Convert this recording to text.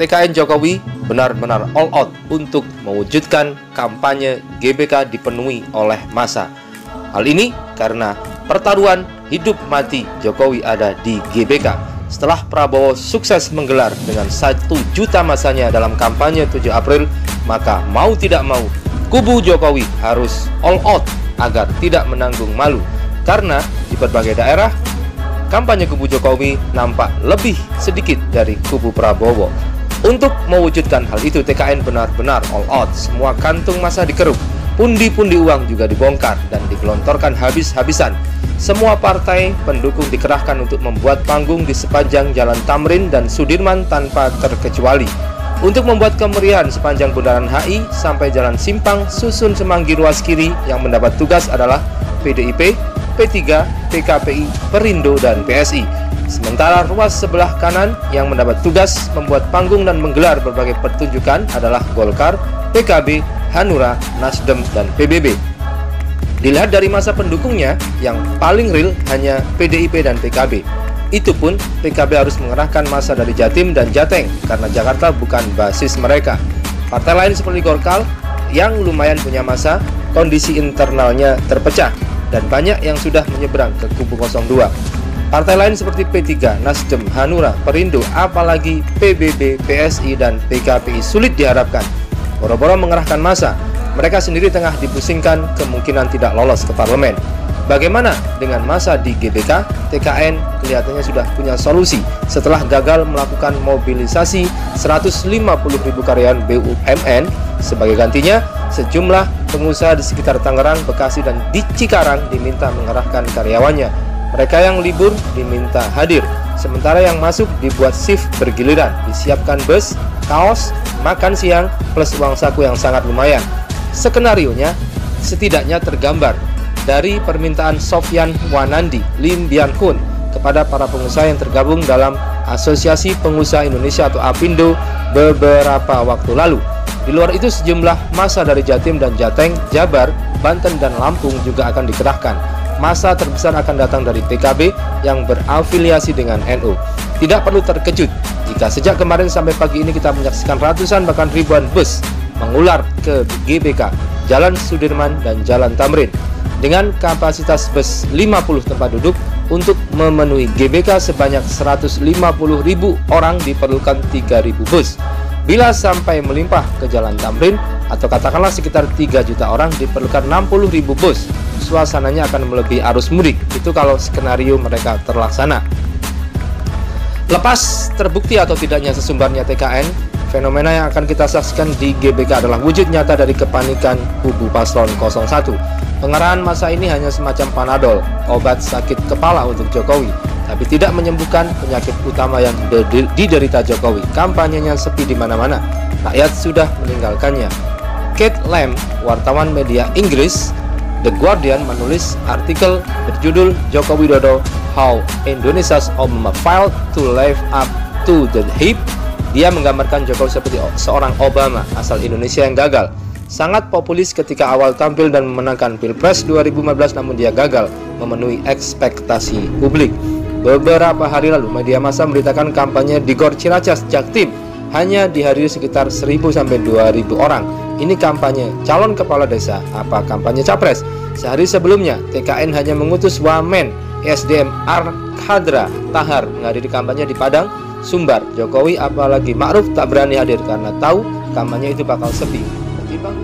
TKN Jokowi benar-benar all out untuk mewujudkan kampanye GBK dipenuhi oleh massa. Hal ini karena pertaruhan hidup mati Jokowi ada di GBK. Setelah Prabowo sukses menggelar dengan 1 juta masanya dalam kampanye 7 April, maka mau tidak mau kubu Jokowi harus all out agar tidak menanggung malu. Karena di berbagai daerah, kampanye kubu Jokowi nampak lebih sedikit dari kubu Prabowo. Untuk mewujudkan hal itu, TKN benar-benar all out. Semua kantung massa dikeruk, pundi-pundi uang juga dibongkar dan digelontorkan habis-habisan. Semua partai pendukung dikerahkan untuk membuat panggung di sepanjang Jalan Tamrin dan Sudirman tanpa terkecuali. Untuk membuat kemeriahan sepanjang Bundaran HI sampai Jalan Simpang Susun Semanggi ruas kiri, yang mendapat tugas adalah PDIP, P3, PKPI, Perindo, dan PSI. Sementara ruas sebelah kanan yang mendapat tugas membuat panggung dan menggelar berbagai pertunjukan adalah Golkar, PKB, Hanura, Nasdem, dan PBB. Dilihat dari masa pendukungnya, yang paling real hanya PDIP dan PKB. Itu pun PKB harus mengerahkan massa dari Jatim dan Jateng karena Jakarta bukan basis mereka. Partai lain seperti Golkar yang lumayan punya massa, kondisi internalnya terpecah dan banyak yang sudah menyeberang ke kubu 02. Partai lain seperti P3, Nasdem, Hanura, Perindo, apalagi PBB, PSI, dan PKPI sulit diharapkan. Boro-boro mengerahkan massa, mereka sendiri tengah dipusingkan kemungkinan tidak lolos ke parlemen. Bagaimana dengan massa di GBK? TKN kelihatannya sudah punya solusi setelah gagal melakukan mobilisasi 150.000 karyawan BUMN. Sebagai gantinya, sejumlah pengusaha di sekitar Tangerang, Bekasi, dan di Cikarang diminta mengerahkan karyawannya. Mereka yang libur diminta hadir, sementara yang masuk dibuat shift bergiliran, disiapkan bus, kaos, makan siang, plus uang saku yang sangat lumayan. Skenarionya setidaknya tergambar dari permintaan Sofyan Wanandi, Lim Bian Kun kepada para pengusaha yang tergabung dalam Asosiasi Pengusaha Indonesia atau APindo beberapa waktu lalu. Di luar itu, sejumlah massa dari Jatim dan Jateng, Jabar, Banten, dan Lampung juga akan dikerahkan. Massa terbesar akan datang dari PKB yang berafiliasi dengan NU. Tidak perlu terkejut jika sejak kemarin sampai pagi ini kita menyaksikan ratusan bahkan ribuan bus mengular ke GBK, Jalan Sudirman, dan Jalan Tamrin. Dengan kapasitas bus 50 tempat duduk, untuk memenuhi GBK sebanyak 150.000 orang diperlukan 3.000 bus. Bila sampai melimpah ke Jalan Tamrin, atau katakanlah sekitar 3 juta orang, diperlukan 60.000 bus. Suasananya akan melebihi arus mudik, itu kalau skenario mereka terlaksana. Lepas terbukti atau tidaknya sesumbarnya TKN, fenomena yang akan kita saksikan di GBK adalah wujud nyata dari kepanikan kubu paslon 01. Pengerahan massa ini hanya semacam Panadol, obat sakit kepala untuk Jokowi, tapi tidak menyembuhkan penyakit utama yang diderita Jokowi. Kampanyenya sepi di mana-mana, rakyat sudah meninggalkannya. Kate Lamb, wartawan media Inggris The Guardian, menulis artikel berjudul Joko Widodo, How Indonesia's Obama Failed to Live Up to the Hype. Dia menggambarkan Jokowi seperti seorang Obama asal Indonesia yang gagal. Sangat populis ketika awal tampil dan memenangkan Pilpres 2015, namun dia gagal memenuhi ekspektasi publik. Beberapa hari lalu, media massa memberitakan kampanye di Gor Ciracas, Jaktim hanya dihadiri sekitar 1.000 sampai 2.000 orang. Ini kampanye calon kepala desa, apa kampanye capres? Sehari sebelumnya, TKN hanya mengutus Wamen SDM Arkadra Tahar menghadiri kampanye di Padang, Sumbar. Jokowi apalagi Ma'ruf tak berani hadir karena tahu kampanye itu bakal sepi. Ketimbang